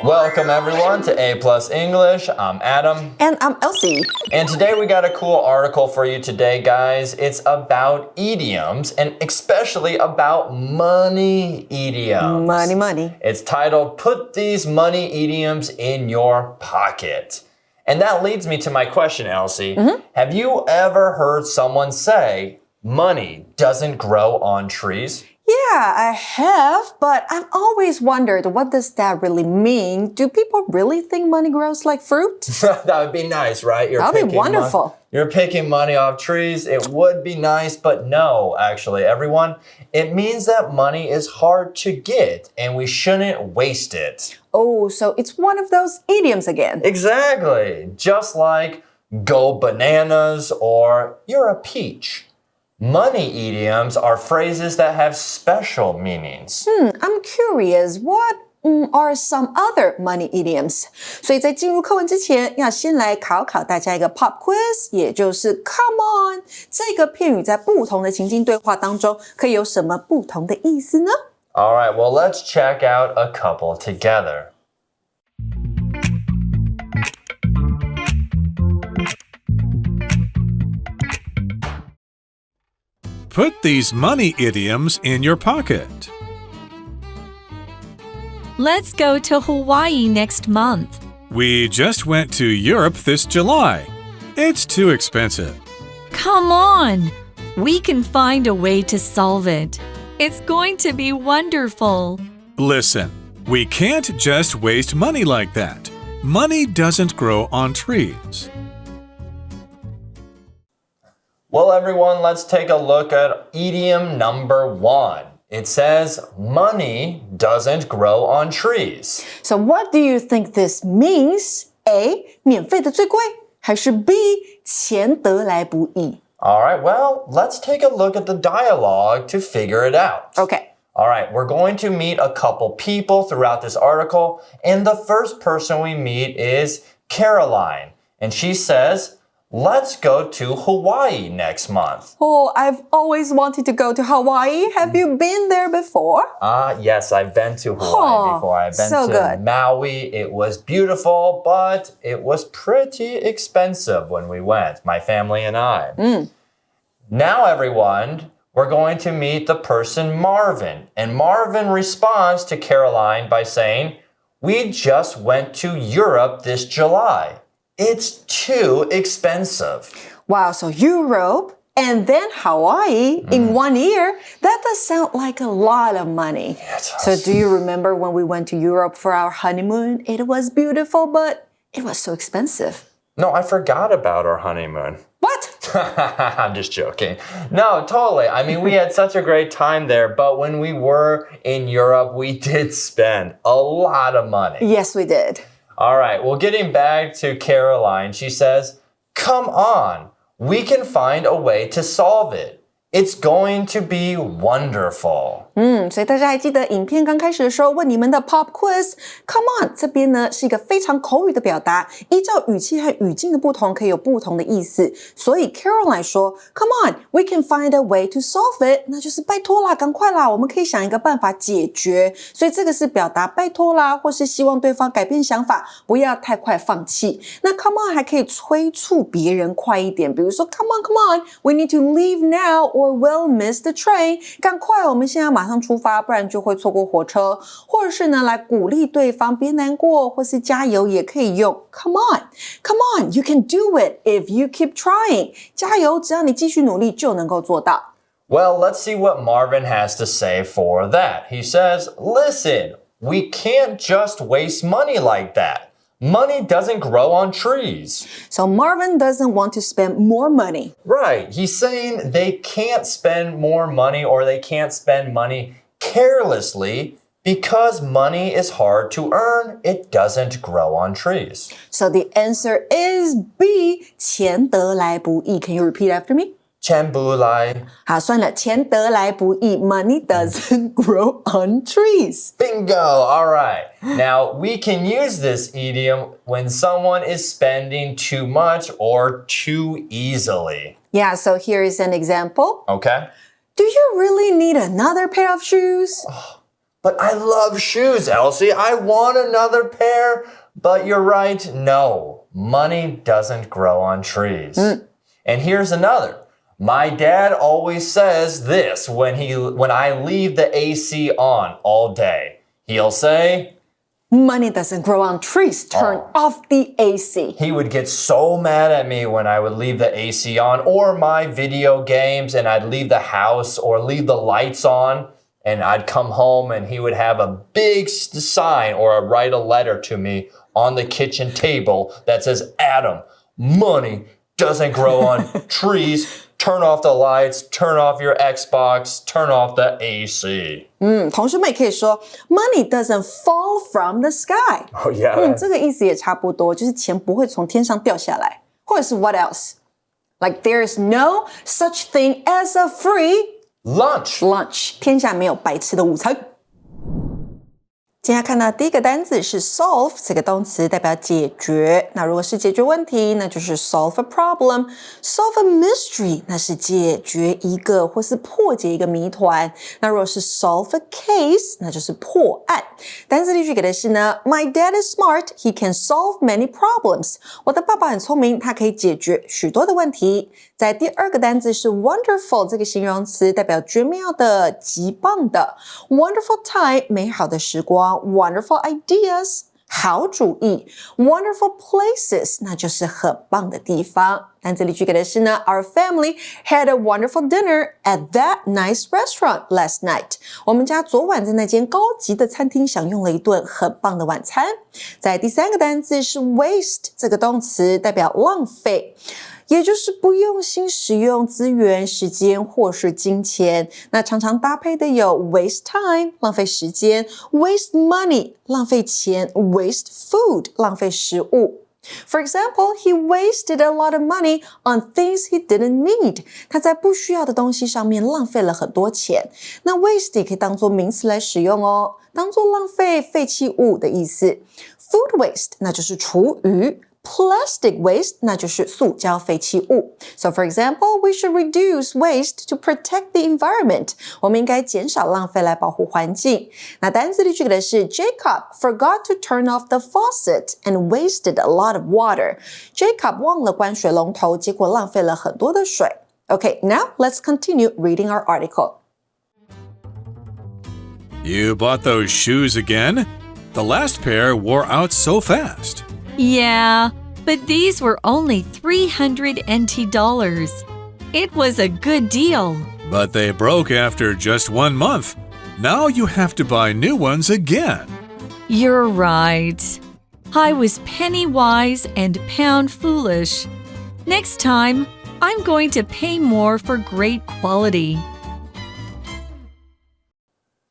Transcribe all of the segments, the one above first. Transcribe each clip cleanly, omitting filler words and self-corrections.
Welcome everyone to A Plus English. I'm Adam. And I'm Elsie. And today we got a cool article for you today, guys. It's about idioms and especially about money idioms. Money. It's titled, Put These Money Idioms in Your Pocket. And that leads me to my question, Elsie. Have you ever heard someone say, money doesn't grow on trees? Yeah, I have, but I've always wondered, what does that really mean? Do people really think money grows like fruit? That would be nice, right? That would be wonderful. You're picking money off trees. It would be nice, but no, actually, everyone. It means that money is hard to get and we shouldn't waste it. Oh, so it's one of those idioms again. Exactly. Just like go bananas or you're a peach. Money idioms are phrases that have special meanings. I'm curious, what are some other money idioms? 所以在进入课文之前，要先来考大家一个 pop quiz， 也就是 come on 这个片语在不同的情境对话当中可以有什么不同的意思呢？ All right, well, let's check out a couple together. Put these money idioms in your pocket. Let's go to Hawaii next month. We just went to Europe this July. It's too expensive. Come on! We can find a way to solve it. It's going to be wonderful. Listen, we can't just waste money like that. Money doesn't grow on trees. Well, everyone, let's take a look at idiom number 1. It says, money doesn't grow on trees. So what do you think this means? A. 免费的最贵，还是 B. 钱得来不易？ All right, well, let's take a look at the dialogue to figure it out. Okay. All right, we're going to meet a couple people throughout this article, and the first person we meet is Caroline, and she says, let's go to Hawaii next month. Oh, I've always wanted to go to Hawaii. Have you been there before? Yes, I've been to Hawaii before. I've been to good. Maui. It was beautiful, but it was pretty expensive when we went, my family and I. Now, everyone, we're going to meet the person Marvin. And Marvin responds to Caroline by saying, we just went to Europe this July. It's too expensive. Wow, so Europe and then Hawaii in 1 year, that does sound like a lot of money. Yes. So do you remember when we went to Europe for our honeymoon? It was beautiful, but it was so expensive. No, I forgot about our honeymoon. What? I'm just joking. No, totally. I mean, we had such a great time there, but when we were in Europe, we did spend a lot of money. Yes, we did. All right, well, getting back to Caroline, she says, come on, we can find a way to solve it. It's going to be wonderful. 所以大家还记得影片刚开始的时候问你们的 pop quiz Come on 这边呢是一个非常口语的表达，依照语气和语境的不同可以有不同的意思，所以 Caroline 说 Come on, we can find a way to solve it 那就是拜托啦，赶快啦，我们可以想一个办法解决，所以这个是表达拜托啦，或是希望对方改变想法，不要太快放弃。那 Come on 还可以催促别人快一点，比如说 Come on, we need to leave now or we'll miss the train 赶快，我们现在马上出发，不然就会错过火车，或者是呢来鼓励对方别难过，或是加油也可以用 Come on, you can do it if you keep trying 加油，只要你继续努力就能够做到。 Well, let's see what Marvin has to say for that. He says, listen, we can't just waste money like that. Money doesn't grow on trees. So Marvin doesn't want to spend more money. Right. He's saying they can't spend more money or they can't spend money carelessly because money is hard to earn. It doesn't grow on trees. So the answer is B, 钱得来不易. Can you repeat after me? 钱不来. 好，算了，钱得来不易 Money doesn't grow on trees. Bingo! All right. Now, we can use this idiom when someone is spending too much or too easily. Yeah, so here is an example. Okay. Do you really need another pair of shoes? But I love shoes, Elsie. I want another pair. But you're right. No, money doesn't grow on trees. And here's another. My dad always says this when I leave the AC on all day. He'll say, Money doesn't grow on trees. Turn off the AC. He would get so mad at me when I would leave the AC on or my video games and I'd leave the house or leave the lights on and I'd come home and he would have a big sign or write a letter to me on the kitchen table that says, Adam, money doesn't grow on trees. Turn off the lights, turn off your Xbox, turn off the AC. 同学们也可以说 Money doesn't fall from the sky. Oh yeah. 这个意思也差不多，就是钱不会从天上掉下来，或者是 What else? Like there's no such thing as a free lunch. 天下没有白吃的午餐。今天要看到第一个单字是 solve 这个动词，代表解决。那如果是解决问题，那就是 solve a problem。solve a mystery 那是解决一个或是破解一个谜团。那如果是 solve a case 那就是破案。单字例句给的是呢 My dad is smart, he can solve many problems. 我的爸爸很聪明，他可以解决许多的问题。在第二个单字是 wonderful 这个形容词，代表绝妙的、极棒的。wonderful time 美好的时光。Wonderful ideas 好主意 Wonderful places 那就是很棒的地方。单字例句给的是呢 Our family had a wonderful dinner at that nice restaurant last night. 我们家昨晚在那间高级的餐厅享用了一顿很棒的晚餐。在第三个单字是 waste 这个动词，代表浪费，也就是不用心使用资源、时间或是金钱。那常常搭配的有 waste time 浪费时间， waste money 浪费钱， waste food 浪费食物。For example, he wasted a lot of money on things he didn't need. 他在不需要的东西上面浪费了很多钱。那 waste 也可以当作名词来使用哦，当作浪费、废弃物的意思。Food waste 那就是厨余。Plastic waste 那就是塑胶废弃物。So for example, we should reduce waste to protect the environment. 我们应该减少浪费来保护环境。那单字例句给的是 Jacob forgot to turn off the faucet and wasted a lot of water. Jacob 忘了关水龙头，结果浪费了很多的水。Okay, now let's continue reading our article. You bought those shoes again? The last pair wore out so fast. Yeah, but these were only $300 NT. It was a good deal. But they broke after just 1 month. Now you have to buy new ones again. You're right. I was penny wise and pound foolish. Next time, I'm going to pay more for great quality.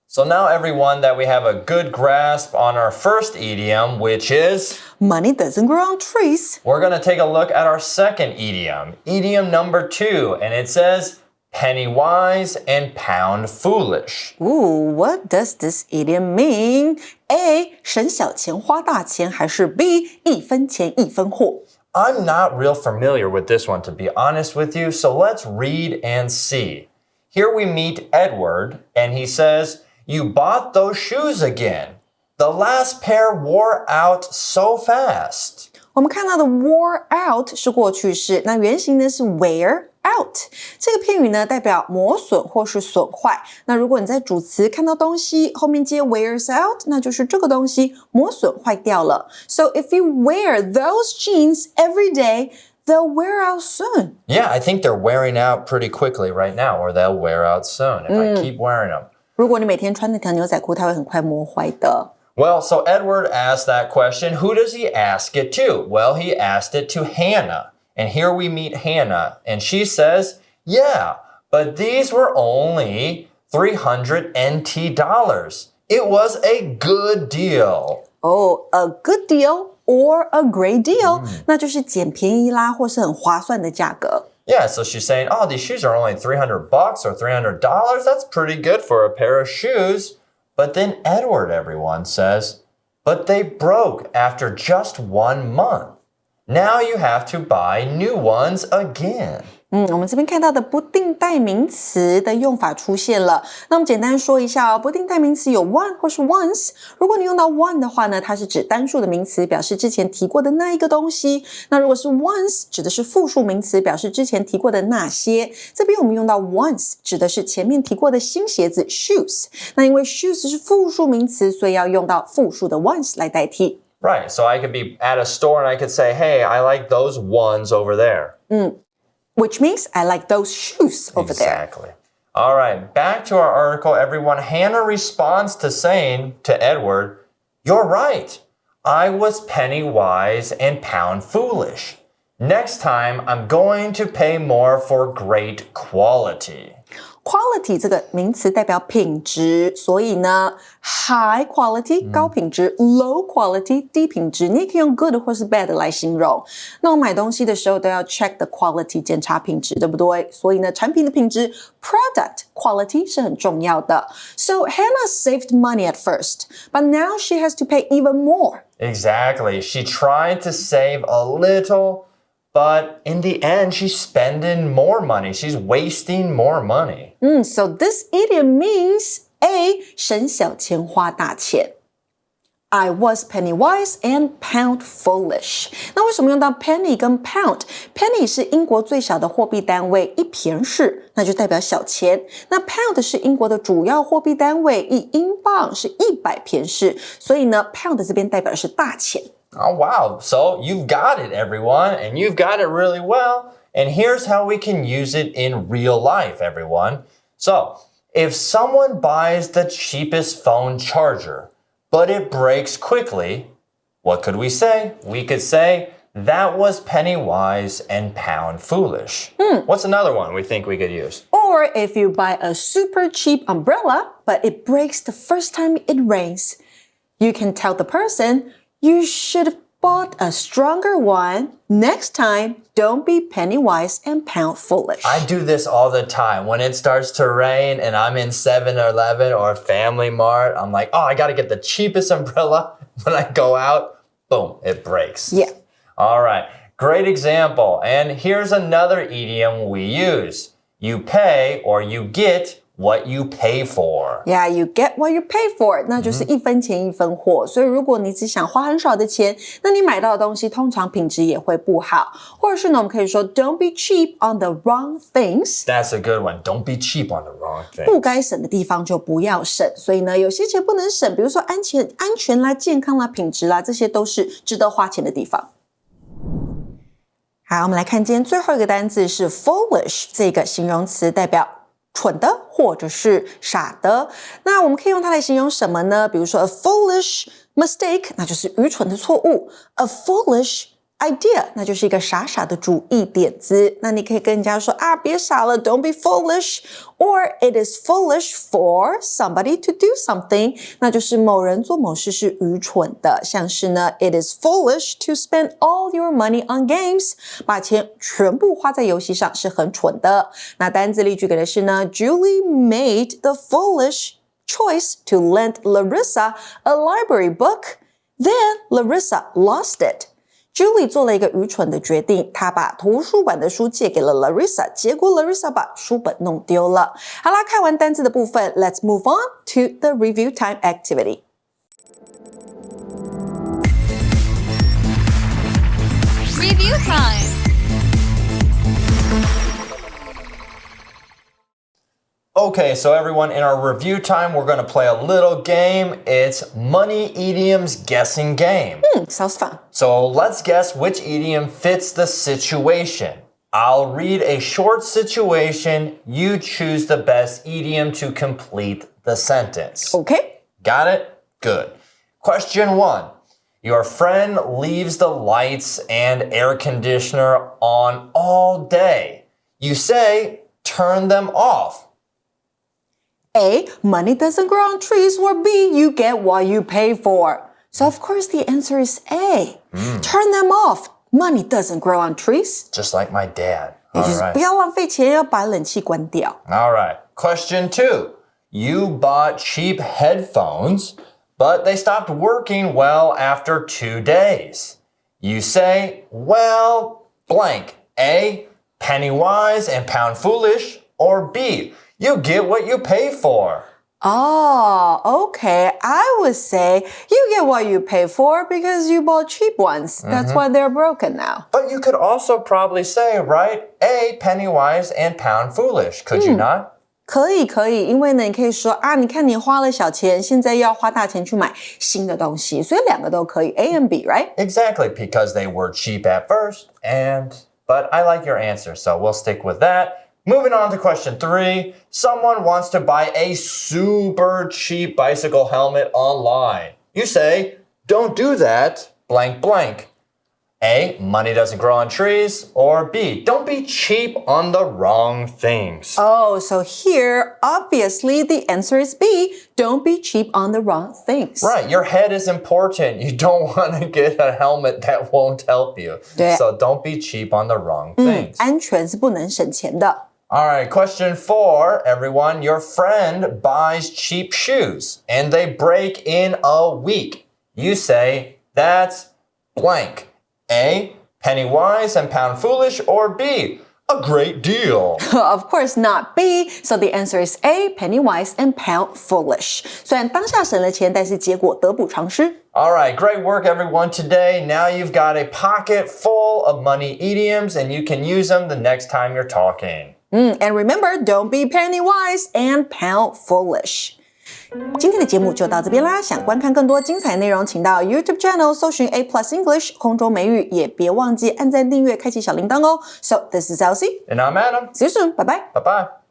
So now everyone that we have a good grasp on our first idiom, which is Money doesn't grow on trees. we're going to take a look at our second idiom, idiom number 2, and it says penny wise and pound foolish. Ooh, what does this idiom mean? A. 省小钱花大钱，还是 B. 一分钱一分货？ I'm not real familiar with this one, to be honest with you, so let's read and see. Here we meet Edward, and he says, You bought those shoes again. The last pair wore out so fast. 我们看到的 wore out 是过去式，那原型呢是 wear out。这个片语呢代表磨损或是损坏。那如果你在主词看到东西后面接 wears out， 那就是这个东西磨损坏掉了。So if you wear those jeans every day, they'll wear out soon. Yeah, I think they're wearing out pretty quickly right now, or they'll wear out soon if I keep wearing them. 如果你每天穿那条牛仔裤，它会很快磨坏的。Well, so Edward asked that question. Who does he ask it to? Well, he asked it to Hannah. And here we meet Hannah. And she says, yeah, but these were only $300 NT. It was a good deal. Oh, a good deal or a great deal. 那就是捡便宜啦，或是很划算的价格。Yeah, so she's saying, oh, these shoes are only $300 or $300. That's pretty good for a pair of shoes. But then Edward, everyone, says, but they broke after just 1 month. Now you have to buy new ones again. 我们这边看到的不定代名词的用法出现了。那我们简单说一下不定代名词有 one 或是 once。如果你用到 one 的话呢，它是指单数的名词，表示之前提过的那一个东西。那如果是 once， 指的是复数名词，表示之前提过的那些。这边我们用到 once， 指的是前面提过的新鞋子 shoes。那因为 shoes 是复数名词，所以要用到复数的 once 来代替。Right, so I could be at a store and I could say, hey, I like those ones over there. Which means I like those shoes over there. Exactly. All right, back to our article, everyone. Hannah responds to saying to Edward, you're right. I was penny wise and pound foolish. Next time, I'm going to pay more for great quality.Quality 这个名词代表品质，所以呢 high quality 高品质，low quality 低品质，你也可以用 good 或是 bad 来形容。那我买东西的时候都要 check the quality 检查品质，对不对？所以呢产品的品质 product quality 是很重要的。So Hannah saved money at first, but now she has to pay even more. Exactly. She tried to save a little.But in the end, she's spending more money. She's wasting more money. So this idiom means A. 省小钱花大钱. I was penny wise and pound foolish. 那为什么用到 penny 跟 pound? Penny 是英国最小的货币单位，一便士，那就代表小钱。那 pound 是英国的主要货币单位，一英镑是100便士，所以呢 pound 这边代表的是大钱。Oh, wow. So you've got it, everyone, and you've got it really well. And here's how we can use it in real life, everyone. So if someone buys the cheapest phone charger, but it breaks quickly, what could we say? We could say, that was penny wise and pound foolish. What's another one we think we could use? Or if you buy a super cheap umbrella, but it breaks the first time it rains, you can tell the person,You should have bought a stronger one. Next time, don't be penny wise and pound foolish. I do this all the time. When it starts to rain and I'm in 7-Eleven or Family Mart, I'm like, oh, I got to get the cheapest umbrella. When I go out, boom, it breaks. Yeah. All right. Great example. And here's another idiom we use. You pay or you get what you pay for. Yeah, you get what you pay for. 那就是一分钱一分货。所以如果你只想花很少的钱，那你买到的东西通常品质也会不好。或者是呢，我们可以说 Don't be cheap on the wrong things. That's a good one. Don't be cheap on the wrong things. 不该省的地方就不要省。所以呢，有些钱不能省，比如说安全啦、健康啦、品质啦，这些都是值得花钱的地方。好，我们来看今天最后一个单字是 foolish 这个形容词，代表蠢的或者是傻的。那我们可以用它来形容什么呢？比如说 a foolish mistake， 那就是愚蠢的错误。a foolish idea， 那就是一个傻傻的主意点子。那你可以跟人家说啊，别傻了 ，don't be foolish。Or it is foolish for somebody to do something， 那就是某人做某事是愚蠢的。像是呢 ，it is foolish to spend all your money on games， 把钱全部花在游戏上是很蠢的。那单字例句给的是呢 ，Julie made the foolish choice to lend Larissa a library book, then Larissa lost it.Julie 做了一个愚蠢的决定，她把图书馆的书借给了 Larissa， 结果 Larissa 把书本弄丢了。好啦，看完单字的部分 ，Let's move on to the review time activity. Review time. Okay, so everyone, in our review time, we're going to play a little game. It's Money Idiom's Guessing Game. Sounds fun. So let's guess which idiom fits the situation. I'll read a short situation. You choose the best idiom to complete the sentence. Okay. Got it? Good. Question 1. Your friend leaves the lights and air conditioner on all day. You say, turn them off.A. Money doesn't grow on trees, or B. You get what you pay for. So of course the answer is A. Turn them off. Money doesn't grow on trees. Just like my dad. All right. 不要浪费钱，要把冷气关掉。All right. Question 2. You bought cheap headphones, but they stopped working well after 2 days. You say, well, blank. A, penny wise and pound foolish, or B, you get what you pay for. Oh, okay. I would say you get what you pay for because you bought cheap ones. That's why they're broken now. But you could also probably say, right, A, penny wise and pound foolish. Could you not? 可以，因为呢，你可以说啊，你看你花了小钱，现在要花大钱去买新的东西，所以两个都可以 ，A and B, right? Exactly, because they were cheap at first, but I like your answer, so we'll stick with that. Moving on to question 3. Someone wants to buy a super cheap bicycle helmet online. You say, don't do that, blank, blank. A, money doesn't grow on trees, or B, don't be cheap on the wrong things. Oh, so here, obviously, the answer is B. Don't be cheap on the wrong things. Right, your head is important. You don't want to get a helmet that won't help you. 对。 So don't be cheap on the wrong things. 安全是不能省钱的。All right, question 4, everyone. Your friend buys cheap shoes and they break in a week. You say, that's blank. A, penny wise and pound foolish, or B, a great deal. Of course not B, so the answer is A, penny wise and pound foolish. 虽然当下省了钱，但是结果得不偿失。All right, great work, everyone, today. Now you've got a pocket full of money idioms, and you can use them the next time you're talking. And remember, don't be penny wise and pound foolish. 今天的节目就到这边啦，想观看更多精彩内容，请到 YouTube channel 搜寻 A+ English 空中美语，也别忘记按赞订阅，开启小铃铛哦。So this is Elsie, And I'm Adam. see you soon, bye bye. Bye-bye.